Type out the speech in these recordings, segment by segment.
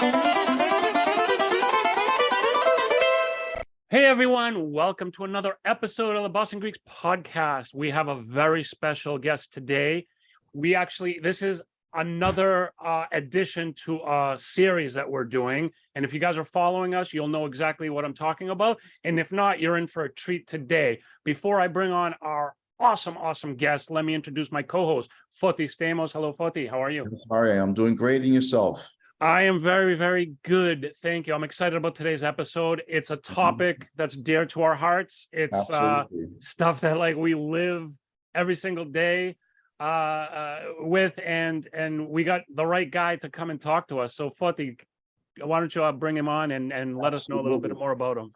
Hey everyone, welcome to another episode of the Boston Greeks podcast. We have a very special guest today. This is another addition to a series that we're doing. And if you guys are following us, you'll know exactly what I'm talking about. And if not, you're in for a treat today. Before I bring on our awesome guest, let me introduce my co-host, Foti Stamos. Hello, Foti. How are you? All right, I'm doing great. And yourself? I am very good. Thank you. I'm excited about today's episode. It's a topic that's dear to our hearts. It's stuff that like we live every single day with, and we got the right guy to come and talk to us. So Foti, why don't you bring him on and let us know a little bit more about him.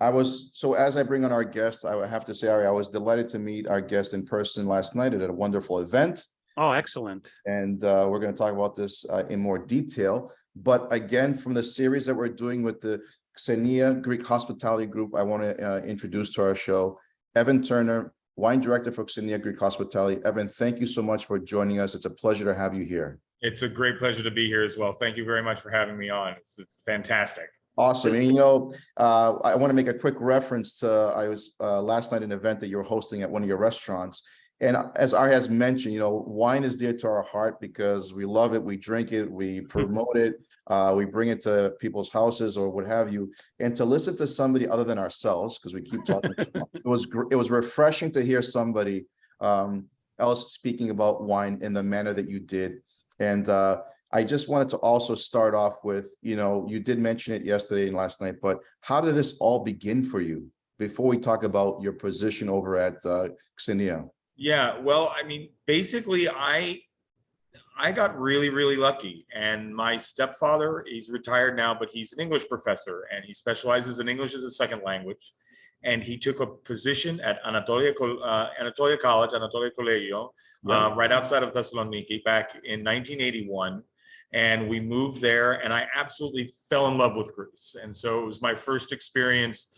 As I bring on our guest, I would have to say, Ari, I was delighted to meet our guest in person last night at a wonderful event. Oh, excellent. And we're going to talk about this in more detail. But again, from the series that we're doing with the Xenia Greek Hospitality Group, I want to introduce to our show, Evan Turner, Wine Director for Xenia Greek Hospitality. Evan, thank you so much for joining us. It's a pleasure to have you here. It's a great pleasure to be here as well. Thank you very much for having me on. It's fantastic. Awesome. And, I want to make a quick reference to, I was last night at an event that you were hosting at one of your restaurants. And as Ari has mentioned, wine is dear to our heart because we love it, we drink it, we promote it, we bring it to people's houses or what have you. And to listen to somebody other than ourselves, because we keep talking, it was refreshing to hear somebody else speaking about wine in the manner that you did. And I just wanted to also start off with, you did mention it yesterday and last night, but how did this all begin for you before we talk about your position over at Xenia? Yeah, well, I mean, basically, I got really lucky. And my stepfather, he's retired now, but he's an English professor and he specializes in English as a second language. And he took a position at Anatolia College, Anatolia Colegio, right outside of Thessaloniki back in 1981. And we moved there and I absolutely fell in love with Greece. And so it was my first experience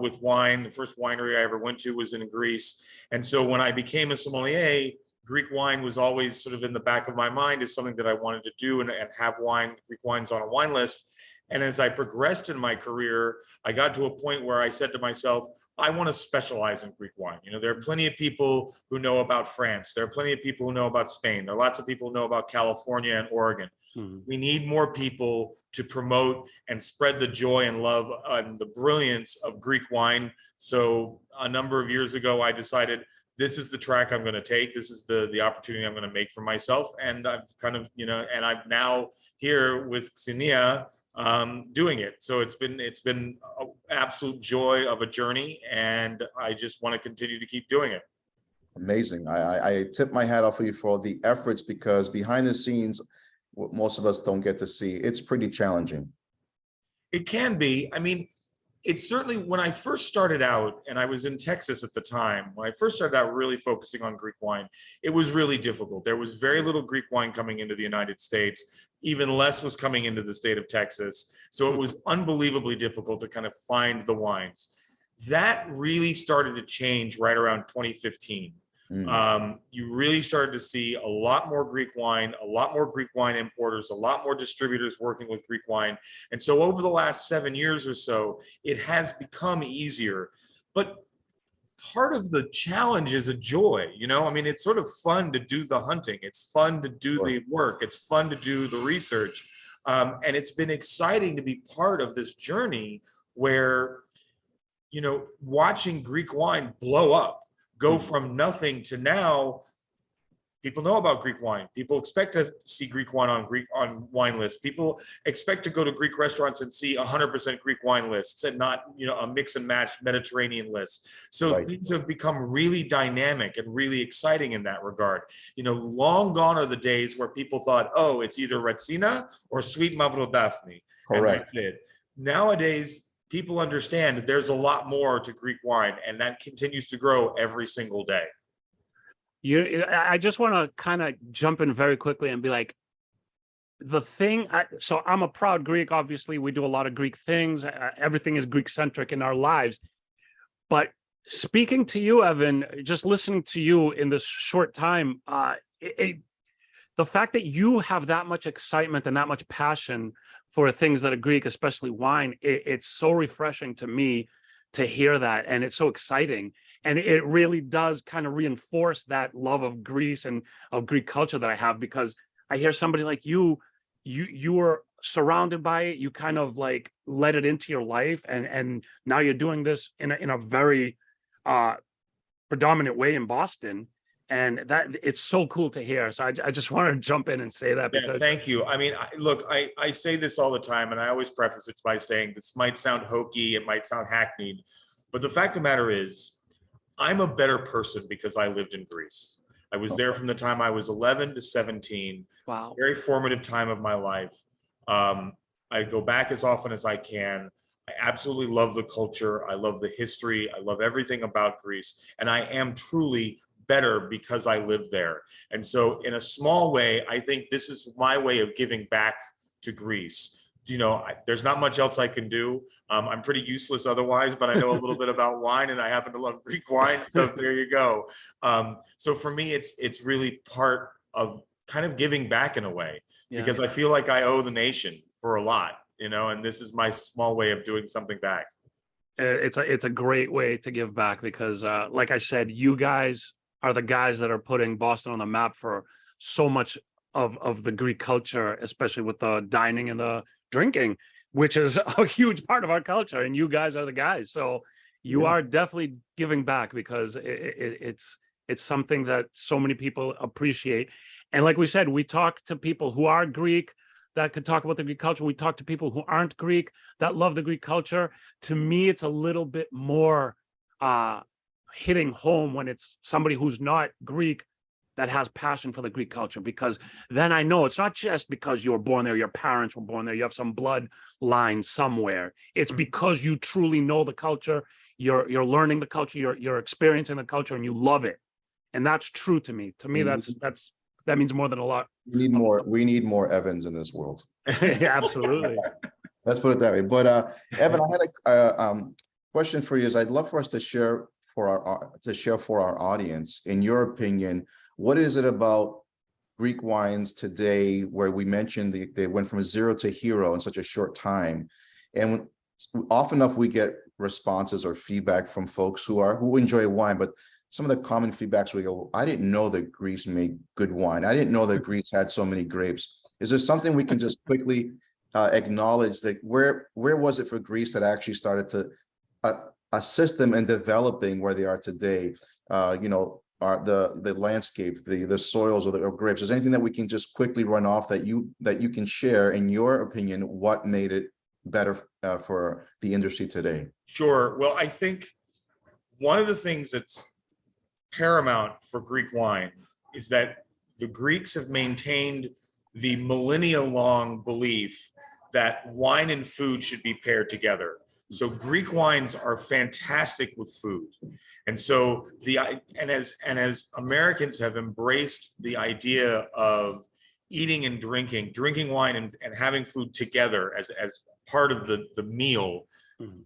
with wine. The first winery I ever went to was in Greece. And so when I became a sommelier, Greek wine was always sort of in the back of my mind as something that I wanted to do and have Greek wines on a wine list. And as I progressed in my career, I got to a point where I said to myself, I want to specialize in Greek wine. There are plenty of people who know about France. There are plenty of people who know about Spain. There are lots of people who know about California and Oregon. Mm-hmm. We need more people to promote and spread the joy and love and the brilliance of Greek wine. So a number of years ago, I decided this is the track I'm going to take. This is the opportunity I'm going to make for myself. And I've kind of, and I'm now here with Xenia doing it. So it's been an absolute joy of a journey, and I just want to continue to keep doing it. Amazing. I tip my hat off for you for the efforts, because behind the scenes, what most of us don't get to see, it's pretty challenging. It can be. I mean, it's certainly, when I first started out, and I was in Texas at the time, when I first started out really focusing on Greek wine, it was really difficult. There was very little Greek wine coming into the United States. Even less was coming into the state of Texas. So it was unbelievably difficult to kind of find the wines. That really started to change right around 2015. You really started to see a lot more Greek wine, a lot more Greek wine importers, a lot more distributors working with Greek wine. And so over the last 7 years or so, it has become easier. But part of the challenge is a joy, I mean, it's sort of fun to do the hunting. It's fun to do the work. It's fun to do the research. And it's been exciting to be part of this journey where, watching Greek wine blow up, go from nothing to now, people know about Greek wine. People expect to see Greek wine on wine lists. People expect to go to Greek restaurants and see 100% Greek wine lists and not, a mix and match Mediterranean list. So things have become really dynamic and really exciting in that regard. Long gone are the days where people thought, oh, it's either Retsina or sweet Mavrodaphne. Correct. And that's it. Nowadays, people understand that there's a lot more to Greek wine, and that continues to grow every single day. I just want to kind of jump in very quickly and be like, so I'm a proud Greek. Obviously, we do a lot of Greek things. Everything is Greek centric in our lives. But speaking to you, Evan, just listening to you in this short time, the fact that you have that much excitement and that much passion for things that are Greek, especially wine, it's so refreshing to me to hear that. And it's so exciting. And it really does kind of reinforce that love of Greece and of Greek culture that I have, because I hear somebody like you were surrounded by it. You kind of like let it into your life. And now you're doing this in a very predominant way in Boston. And that it's so cool to hear. So I just wanted to jump in and say that, Yeah, because thank you. I mean, look, I say this all the time, and I always preface it by saying this might sound hokey, it might sound hackneyed, but the fact of the matter is, I'm a better person because I lived in Greece. I was there from the time I was 11 to 17. wow. Very formative time of my life. I go back as often as I can. I absolutely love the culture. I love the history. I love everything about Greece. And I am truly better because I lived there. And so in a small way, I think this is my way of giving back to Greece. You know, there's not much else I can do. I'm pretty useless otherwise, but I know a little bit about wine, and I happen to love Greek wine. So there you go. So for me, it's really part of kind of giving back in a way, because I feel like I owe the nation for a lot, you know, and this is my small way of doing something back. It's a great way to give back, because like I said, you guys are the guys that are putting Boston on the map for so much of the Greek culture, especially with the dining and the drinking, which is a huge part of our culture. And you guys are the guys. So you are definitely giving back, because it's something that so many people appreciate. And like we said, we talk to people who are Greek that could talk about the Greek culture. We talk to people who aren't Greek that love the Greek culture. To me, it's a little bit more hitting home when it's somebody who's not Greek that has passion for the Greek culture, because then I know it's not just because you were born there, your parents were born there, you have some bloodline somewhere. It's because you truly know the culture, you're learning the culture, you're experiencing the culture, and you love it. And that's true to me. To me, that means more than a lot. We need more Evans in this world. Absolutely. Let's put it that way. But Evan, I had a question for you. I'd love for us to share for our audience, in your opinion, what is it about Greek wines today, where we mentioned they went from zero to hero in such a short time? And often enough, we get responses or feedback from folks who enjoy wine, but some of the common feedbacks we go, I didn't know that Greece made good wine. I didn't know that Greece had so many grapes. Is there something we can just quickly acknowledge, that where was it for Greece that actually started to assist them in developing where they are today? You know, the landscape, the soils, or the grapes. Is there anything that we can just quickly run off that you can share, in your opinion, what made it better for the industry today? Sure. Well, I think one of the things that's paramount for Greek wine is that the Greeks have maintained the millennia-long belief that wine and food should be paired together. So Greek wines are fantastic with food. And so as Americans have embraced the idea of eating and drinking wine and having food together as part of the meal,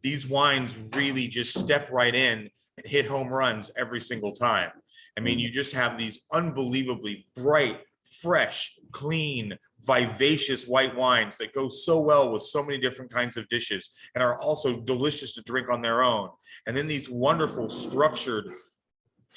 these wines really just step right in and hit home runs every single time. I mean, you just have these unbelievably bright, fresh, clean, vivacious white wines that go so well with so many different kinds of dishes and are also delicious to drink on their own. And then these wonderful, structured,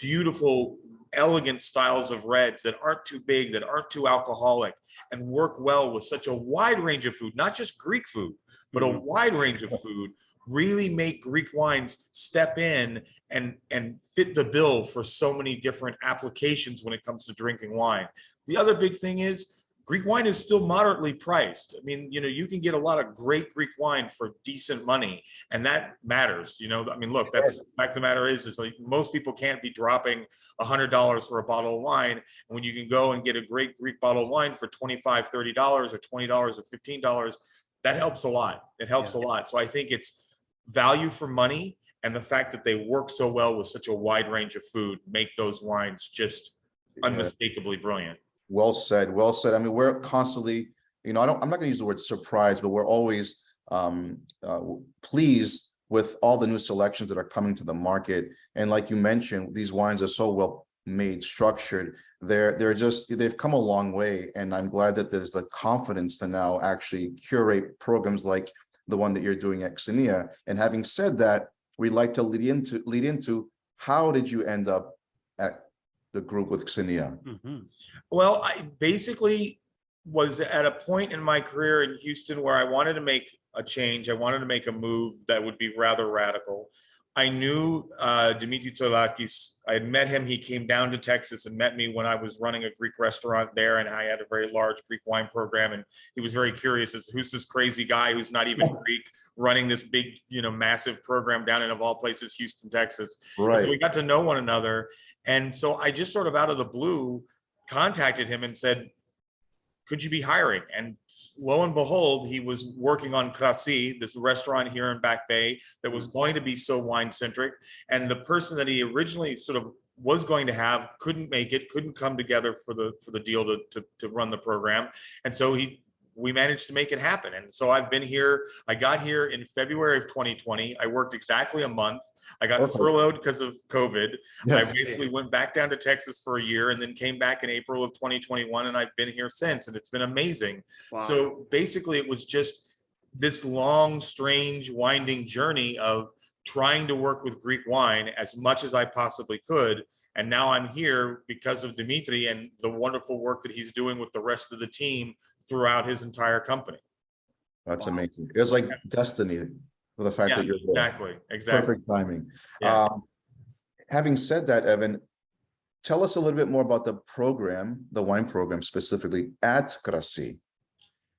beautiful, elegant styles of reds that aren't too big, that aren't too alcoholic, and work well with such a wide range of food, not just Greek food, but a wide range of food, really make Greek wines step in and fit the bill for so many different applications when it comes to drinking wine. The other big thing is Greek wine is still moderately priced. I mean, you know, you can get a lot of great Greek wine for decent money, and that matters. You know, I mean, look, that's the fact of the matter is like most people can't be dropping $100 for a bottle of wine. And when you can go and get a great Greek bottle of wine for $25, $30 or $20 or $15, that helps a lot. It helps a lot. So I think it's value for money, and the fact that they work so well with such a wide range of food make those wines just unmistakably brilliant. Well said. Well said. I mean, we're constantly, you know, I'm not going to use the word surprise, but we're always pleased with all the new selections that are coming to the market. And like you mentioned, these wines are so well made, structured, they've come a long way, and I'm glad that there's the confidence to now actually curate programs like the one that you're doing at Xenia. And having said that, we'd like to lead into how did you end up at the group with Xenia? Well, I basically was at a point in my career in Houston where I wanted to make a change. I wanted to make a move that would be rather radical. I knew Dimitri Tsolakis. I had met him. He came down to Texas and met me when I was running a Greek restaurant there, and I had a very large Greek wine program. And he was very curious as who's this crazy guy who's not even Greek running this big, massive program down in, of all places, Houston, Texas. Right. So we got to know one another, and so I just sort of out of the blue contacted him and said, could you be hiring? And lo and behold, he was working on Krasi, this restaurant here in Back Bay that was going to be so wine centric. And the person that he originally sort of was going to have couldn't make it, couldn't come together for the deal to run the program. And so we managed to make it happen. And so I've been here. I got here in February of 2020. I worked exactly a month. I got furloughed because of COVID. Yes. I basically went back down to Texas for a year and then came back in April of 2021. And I've been here since, and it's been amazing. Wow. So basically it was just this long, strange, winding journey of trying to work with Greek wine as much as I possibly could. And now I'm here because of Dimitri and the wonderful work that he's doing with the rest of the team throughout his entire company. That's amazing. It was like destiny for the fact that you're there. Exactly. Perfect timing. Yeah. Having said that, Evan, tell us a little bit more about the program, the wine program specifically at Krasi.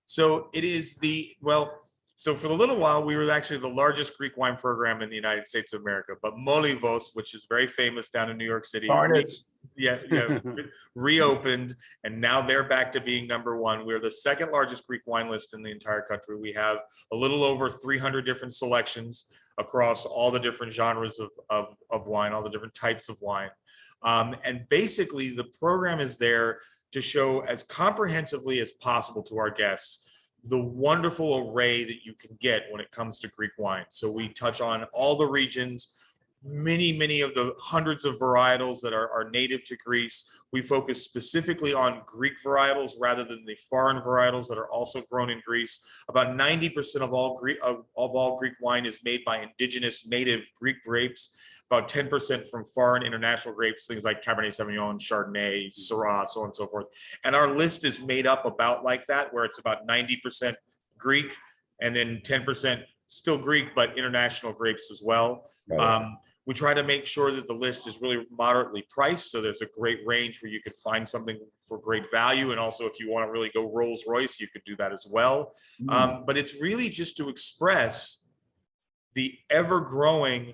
So it is so for a little while, we were actually the largest Greek wine program in the United States of America, but Molivos, which is very famous down in New York City, reopened, and now they're back to being number one. We're the second largest Greek wine list in the entire country. We have a little over 300 different selections across all the different genres of wine, all the different types of wine. And basically, the program is there to show as comprehensively as possible to our guests the wonderful array that you can get when it comes to Greek wine. So we touch on all the regions, many of the hundreds of varietals that are native to Greece. We focus specifically on Greek varietals rather than the foreign varietals that are also grown in Greece. About 90% of all Greek wine is made by indigenous native Greek grapes. About 10% from foreign international grapes, things like Cabernet Sauvignon, Chardonnay, Syrah, so on and so forth. And our list is made up about like that, where it's about 90% Greek and then 10% still Greek, but international grapes as well. We try to make sure that the list is really moderately priced. So there's a great range where you could find something for great value. And also, if you want to really go Rolls Royce, you could do that as well. But it's really just to express the ever-growing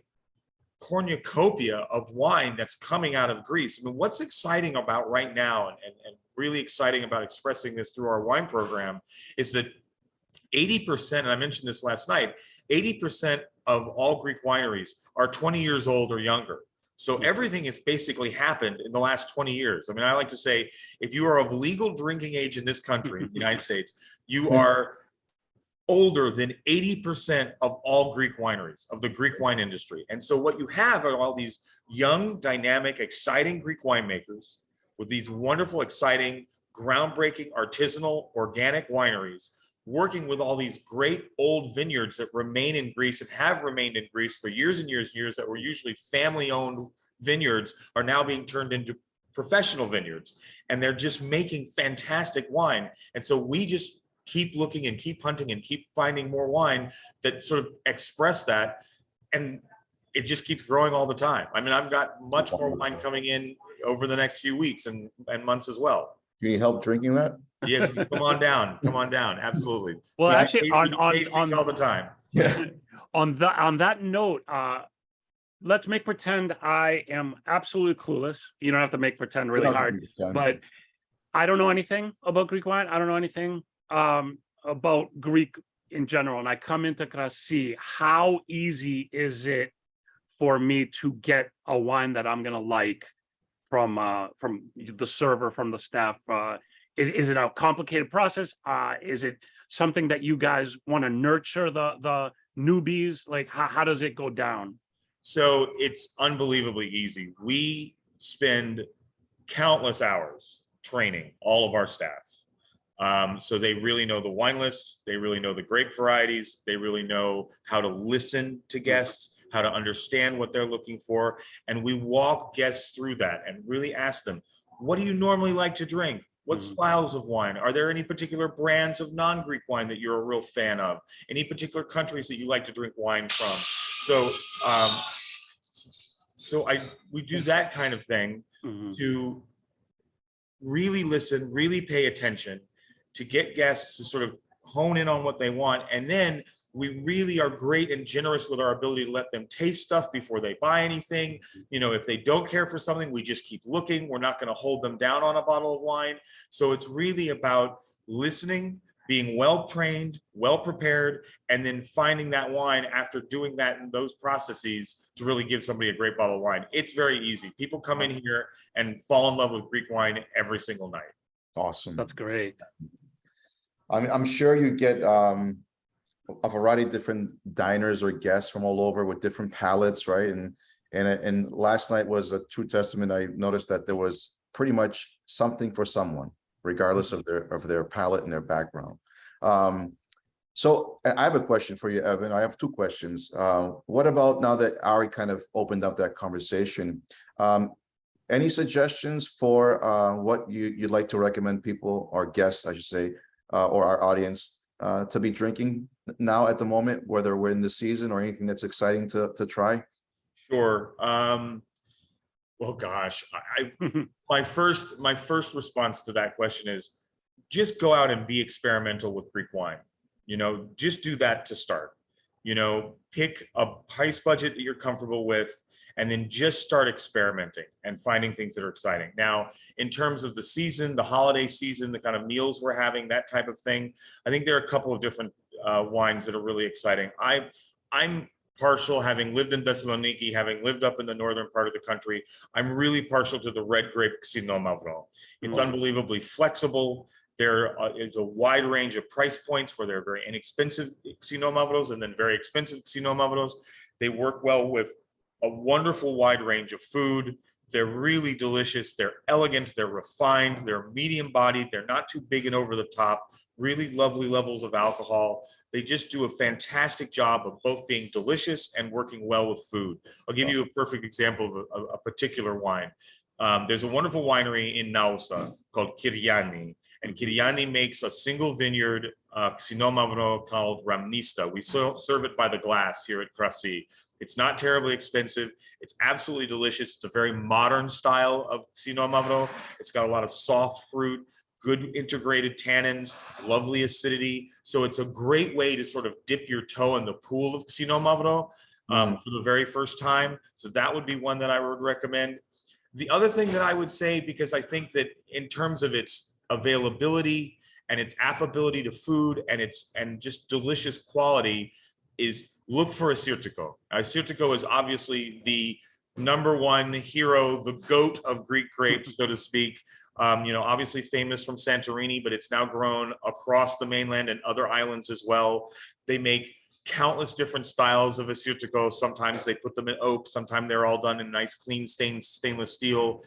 cornucopia of wine that's coming out of Greece. I mean, what's exciting about right now and really exciting about expressing this through our wine program is that 80%, and I mentioned this last night, 80% of all Greek wineries are 20 years old or younger. So everything has basically happened in the last 20 years. I mean, I like to say, if you are of legal drinking age in this country, the United States, you are older than 80% of all Greek wineries, of the Greek wine industry. And so what you have are all these young, dynamic, exciting Greek winemakers with these wonderful, exciting, groundbreaking, artisanal, organic wineries working with all these great old vineyards that remain in Greece and have remained in Greece for years and years and years, that were usually family-owned vineyards, are now being turned into professional vineyards. And they're just making fantastic wine. And so we just keep looking and keep hunting and keep finding more wine that sort of express that. And it just keeps growing all the time. I mean, I've got much more wine coming in over the next few weeks and months as well. You need help drinking that? Yeah, come on down. Absolutely. Well, actually, on all the time. Yeah. On that note, let's make pretend I am absolutely clueless. You don't have to make pretend really hard, but I don't know anything about Greek wine. I don't know anything about Greek in general. And I come into Krasi. How easy is it for me to get a wine that I'm gonna like from the server, from the staff? Is it a complicated process? Is it something that you guys want to nurture the newbies? Like, how does it go down? So it's unbelievably easy. We spend countless hours training all of our staff. So they really know the wine list, they really know the grape varieties, they really know how to listen to guests, how to understand what they're looking for. And we walk guests through that and really ask them, what do you normally like to drink? What styles of wine? Are there any particular brands of non-Greek wine that you're a real fan of? Any particular countries that you like to drink wine from? So we do that kind of thing to really listen, really pay attention, to get guests to sort of hone in on what they want. And then we really are great and generous with our ability to let them taste stuff before they buy anything. You know, if they don't care for something, we just keep looking. We're not going to hold them down on a bottle of wine. So it's really about listening, being well trained, well prepared, and then finding that wine after doing that in those processes to really give somebody a great bottle of wine. It's very easy. People come in here and fall in love with Greek wine every single night. Awesome. That's great. I'm sure you get a variety of different diners or guests from all over with different palates, right? And last night was a true testament. I noticed that there was pretty much something for someone, regardless of their palate and their background. So I have a question for you, Evan. I have two questions. What about, now that Ari kind of opened up that conversation, any suggestions for what you'd like to recommend people, or guests, I should say, or our audience to be drinking now at the moment, whether we're in the season or anything that's exciting to try? Sure. Well, gosh, my first response to that question is just go out and be experimental with Greek wine. You know, just do that to start. You know, pick a price budget that you're comfortable with, and then just start experimenting and finding things that are exciting. Now, in terms of the season, the holiday season, the kind of meals we're having, that type of thing, I think there are a couple of different wines that are really exciting. I'm partial, having lived in Thessaloniki, having lived up in the northern part of the country, I'm really partial to the red grape Xinomavro. It's unbelievably flexible. There is a wide range of price points where they're very inexpensive Xinomavros and then very expensive Xinomavros. They work well with a wonderful wide range of food. They're really delicious. They're elegant. They're refined. They're medium bodied. They're not too big and over the top. Really lovely levels of alcohol. They just do a fantastic job of both being delicious and working well with food. I'll give you a perfect example of a particular wine. There's a wonderful winery in Nausa called Kyriani. And Kyriani makes a single vineyard Xinomavro called Ramnista. We serve it by the glass here at Krasi. It's not terribly expensive. It's absolutely delicious. It's a very modern style of Xinomavro. It's got a lot of soft fruit, good integrated tannins, lovely acidity. So it's a great way to sort of dip your toe in the pool of Xinomavro for the very first time. So that would be one that I would recommend. The other thing that I would say, because I think that in terms of its availability and its affability to food and just delicious quality, is look for Estiator. Estiator is obviously the number one hero, the goat of Greek grapes, so to speak. You know, obviously famous from Santorini, but it's now grown across the mainland and other islands as well. They make countless different styles of Estiator. Sometimes they put them in oak, sometimes they're all done in nice clean stainless steel.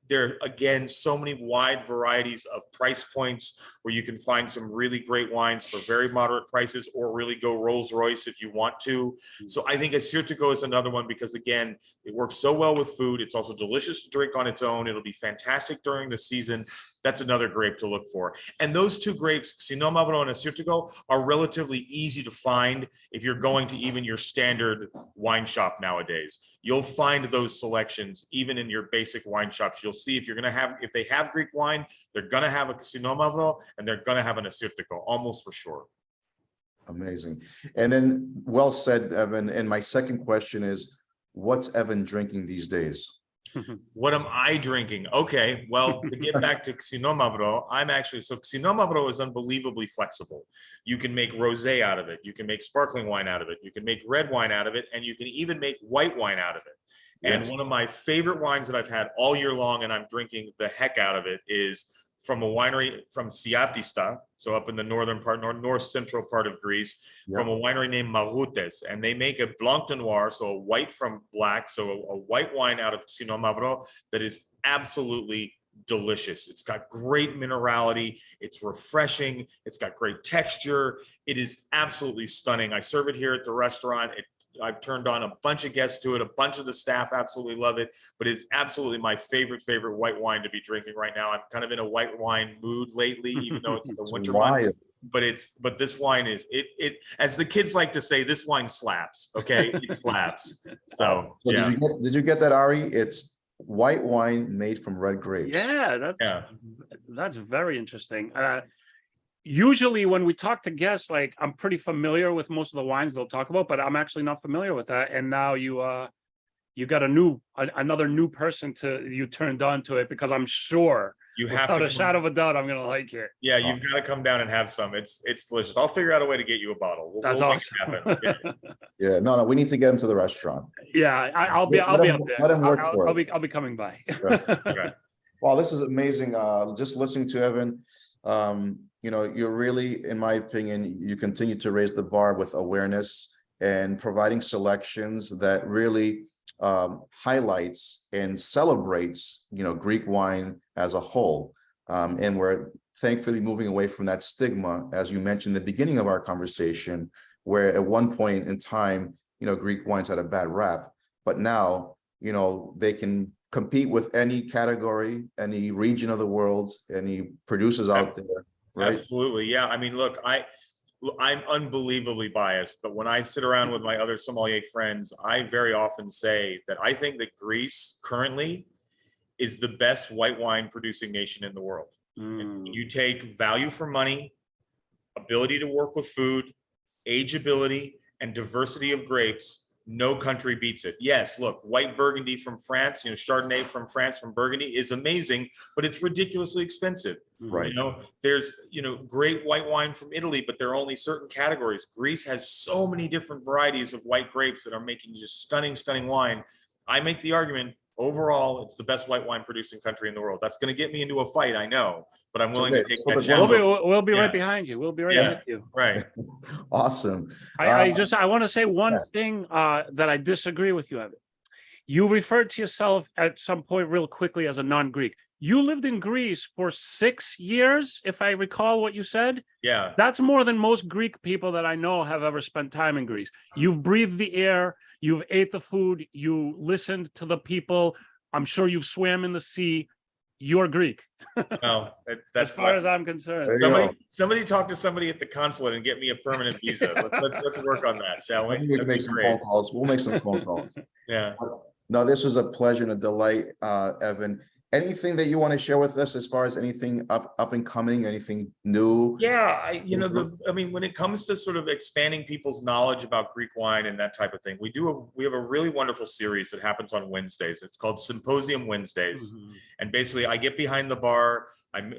There are, again, so many wide varieties of price points where you can find some really great wines for very moderate prices, or really go Rolls Royce if you want to. So I think Estiator is another one because, again, it works so well with food. It's also delicious to drink on its own. It'll be fantastic during the season. That's another grape to look for. And those two grapes, Xinomavro and Estiator, are relatively easy to find if you're going to even your standard wine shop nowadays. You'll find those selections even in your basic wine shops. You'll see if they have Greek wine, they're gonna have a Xinomavro and they're gonna have an Estiator, almost for sure. Amazing. And then, well said, Evan. And my second question is, what's Evan drinking these days? What am I drinking? Okay, well, to get back to Xinomavro, so Xinomavro is unbelievably flexible. You can make rosé out of it. You can make sparkling wine out of it. You can make red wine out of it. And you can even make white wine out of it. Yes. And one of my favorite wines that I've had all year long, and I'm drinking the heck out of it, is from a winery from Siatista. so up in the northern part, north central part of Greece, from a winery named Maroutes, and they make a Blanc de Noir, so a white from black, so a white wine out of Sino Mavro that is absolutely delicious. It's got great minerality. It's refreshing. It's got great texture. It is absolutely stunning. I serve it here at the restaurant. I've turned on a bunch of guests to it. A bunch of the staff absolutely love it, but it's absolutely my favorite white wine to be drinking right now. I'm kind of in a white wine mood lately, even though it's the winter months. But this wine is it as the kids like to say, this wine slaps. Okay, it slaps. So yeah. Did you get that, Ari? It's white wine made from red grapes. Yeah, that's very interesting. Usually when we talk to guests, like, I'm pretty familiar with most of the wines they'll talk about, but I'm actually not familiar with that. And now you got another new person you turned on to it, because I'm sure you have without a shadow of a doubt I'm gonna like it. Yeah, you've got to come down and have some. It's delicious. I'll figure out a way to get you a bottle. That's we'll awesome. Make it happen. Yeah, no, we need to get him to the restaurant. Yeah, I'll be up there. Let him work for it. I'll be coming by. Okay. Wow, this is amazing. Just listening to Evan, you're really, in my opinion, you continue to raise the bar with awareness and providing selections that really highlights and celebrates, Greek wine as a whole. And we're thankfully moving away from that stigma, as you mentioned in the beginning of our conversation, where at one point in time, Greek wines had a bad rap, but now, they can compete with any category, any region of the world, any producers out there. Right? Absolutely. Yeah. I mean, look, I'm unbelievably biased, but when I sit around with my other sommelier friends, I very often say that I think that Greece currently is the best white wine producing nation in the world. And you take value for money, ability to work with food, ageability, and diversity of grapes. No country beats it. Yes, look, white Burgundy from France, Chardonnay from France, from Burgundy is amazing, but it's ridiculously expensive. Right. There's, great white wine from Italy, but there are only certain categories. Greece has so many different varieties of white grapes that are making just stunning, stunning wine. I make the argument, overall, it's the best white wine producing country in the world. That's going to get me into a fight, I know, but I'm willing to take that challenge. We'll be right behind you. We'll be right with you. Right. Awesome. I want to say one thing that I disagree with you, Evan. You referred to yourself at some point real quickly as a non-Greek. You lived in Greece for 6 years, if I recall what you said. Yeah. That's more than most Greek people that I know have ever spent time in Greece. You've breathed the air, you've ate the food, you listened to the people. I'm sure you've swam in the sea. You're Greek. No, that's as far as I'm concerned. Somebody talk to somebody at the consulate and get me a permanent visa. Let's work on that, shall we? I think we can make some phone calls. We'll make some phone calls. Yeah. No, this was a pleasure and a delight, Evan. Anything that you want to share with us as far as anything up and coming, anything new? Yeah, when it comes to sort of expanding people's knowledge about Greek wine and that type of thing, we have a really wonderful series that happens on Wednesdays. It's called Symposium Wednesdays. And basically I get behind the bar.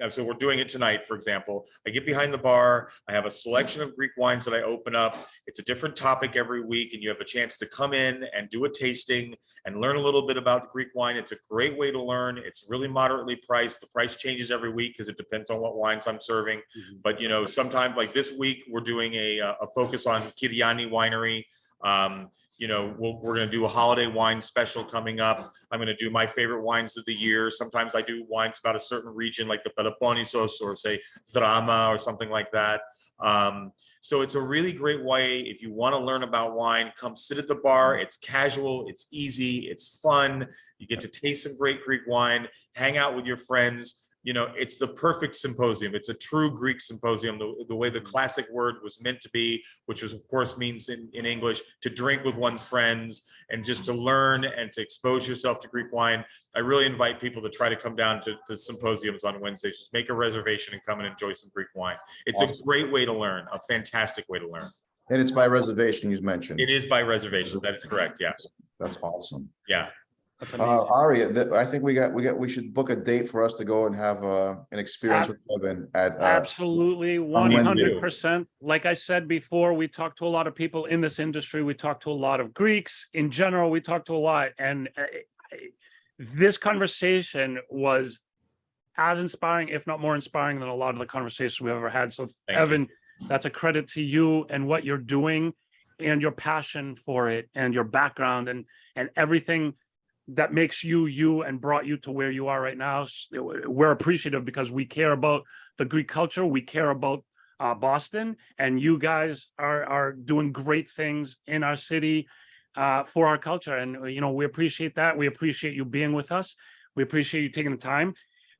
So we're doing it tonight, for example. I get behind the bar. I have a selection of Greek wines that I open up. It's a different topic every week, and you have a chance to come in and do a tasting and learn a little bit about Greek wine. It's a great way to learn. It's really moderately priced. The price changes every week because it depends on what wines I'm serving. But sometimes, like this week, we're doing a focus on Kyriani Winery. We're going to do a holiday wine special coming up. I'm going to do my favorite wines of the year. Sometimes I do wines about a certain region, like the Peloponnesos or say Drama or something like that. So it's a really great way. If you want to learn about wine, come sit at the bar. It's casual, it's easy, it's fun. You get to taste some great Greek wine, hang out with your friends. It's the perfect symposium. It's a true Greek symposium, the way the classic word was meant to be, which was, of course, means in English to drink with one's friends and just to learn and to expose yourself to Greek wine. I really invite people to try to come down to symposiums on Wednesdays. Just make a reservation and come and enjoy some Greek wine. It's awesome. A great way to learn, a fantastic way to learn. And it's by reservation, you mentioned. It is by reservation. That is correct. Yeah. That's awesome. Yeah. Ari, I think we should book a date for us to go and have an experience with Evan at absolutely 100%. Like I said before, we talked to a lot of people in this industry. We talked to a lot of Greeks in general. We talked to a lot, and this conversation was as inspiring, if not more inspiring, than a lot of the conversations we've ever had. So, Thank you. Evan, that's a credit to you and what you're doing and your passion for it and your background and everything that makes you you and brought you to where you are right now. We're appreciative because we care about the Greek culture. We care about Boston, and you guys are doing great things in our city for our culture. And, you know, we appreciate that. We appreciate you being with us. We appreciate you taking the time.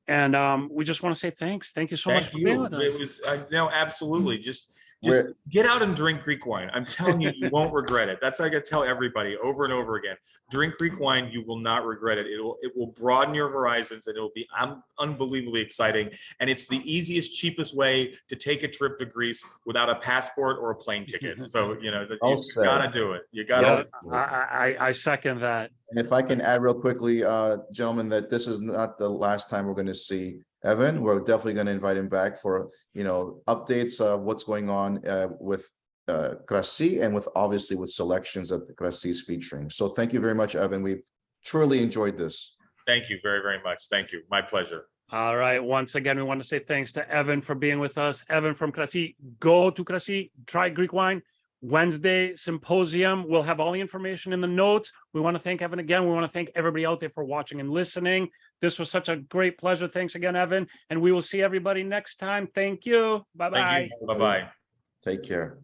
And we just want to say thanks. Thank you so much for being with us. It was, no, absolutely. Just We're- get out and drink Greek wine. I'm telling you, you won't regret it. That's what I got to tell everybody over and over again. Drink Greek wine. You will not regret it. It will broaden your horizons, and it will be unbelievably exciting. And it's the easiest, cheapest way to take a trip to Greece without a passport or a plane ticket. So, you know, Well you said. gotta do it. You gotta. I second that. And if I can add real quickly, gentlemen, that this is not the last time we're going to see Evan. We're definitely going to invite him back for, you know, updates of what's going on with Krasi and with obviously with selections that the Krasi is featuring. So thank you very much, Evan. We truly enjoyed this. Thank you very, very much. Thank you. My pleasure. All right. Once again, we want to say thanks to Evan for being with us. Evan from Krasi. Go to Krasi, try Greek wine. Wednesday symposium. We'll have all the information in the notes. We want to thank Evan again. We want to thank everybody out there for watching and listening. This was such a great pleasure. Thanks again, Evan. And we will see everybody next time. Thank you. Bye-bye. Thank you. Bye-bye. Take care.